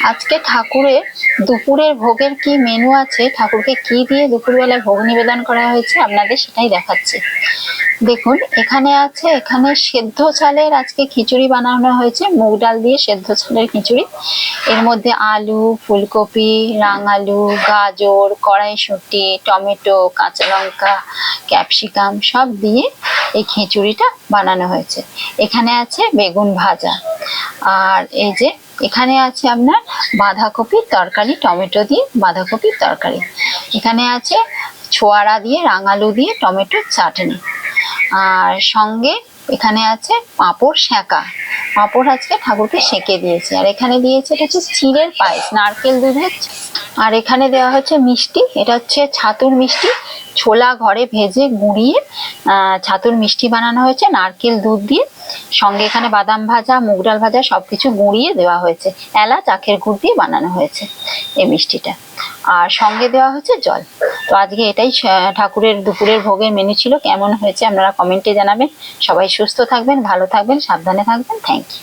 আজকে ঠাকুরের দুপুরের ভোগের কি মেনু আছে, ঠাকুরকে কি দিয়ে দুপুরবেলায় ভোগ নিবেদন করা হয়েছে আপনাদের সেটাই দেখাচ্ছি। দেখুন এখানে সেদ্ধ চালের আজকে খিচুড়ি বানানো হয়েছে, মুগ ডাল দিয়ে সেদ্ধ চালের খিচুড়ি। এর মধ্যে আলু, ফুলকপি, রাঙালু, গাজর, কড়াইশুঁটি, টমেটো, কাঁচা লঙ্কা, ক্যাপসিকাম সব দিয়ে এই খিচুড়িটা বানানো হয়েছে। এখানে আছে বেগুন ভাজা, আর এই যে এখানে আছে আপনার বাঁধাকপির তরকারি, টমেটো দিয়ে বাঁধাকপির তরকারি। এখানে আছে ছোয়ারা দিয়ে, রাঙালু দিয়ে টমেটোর চাটনি। আর সঙ্গে এখানে আছে পাঁপড় সেঁকা, পাঁপড় আজকে ঠাকুরকে সেঁকে দিয়েছে। আর এখানে দিয়েছে এটা হচ্ছে চিড়ের পায়েস, নারকেল দুধের। আর এখানে দেওয়া হচ্ছে মিষ্টি, এটা হচ্ছে ছাতুর মিষ্টি, ছোলা ঘরে ভেজে গুঁড়িয়ে ছাতুর মিষ্টি বানানো হয়েছে নারকেল দুধ দিয়ে। সঙ্গে এখানে বাদাম ভাজা, মুগ ডাল ভাজা সবকিছু গুঁড়িয়ে দেওয়া হয়েছে, এলাচ আখের গুড় দিয়ে বানানো হয়েছে এই মিষ্টিটা। আর সঙ্গে দেওয়া হচ্ছে জল। তো আজকে এটাই ঠাকুরের দুপুরের ভোগের মেনু ছিল। কেমন হয়েছে আপনারা কমেন্টে জানাবেন। সবাই সুস্থ থাকবেন, ভালো থাকবেন, সাবধানে থাকবেন। Thank you.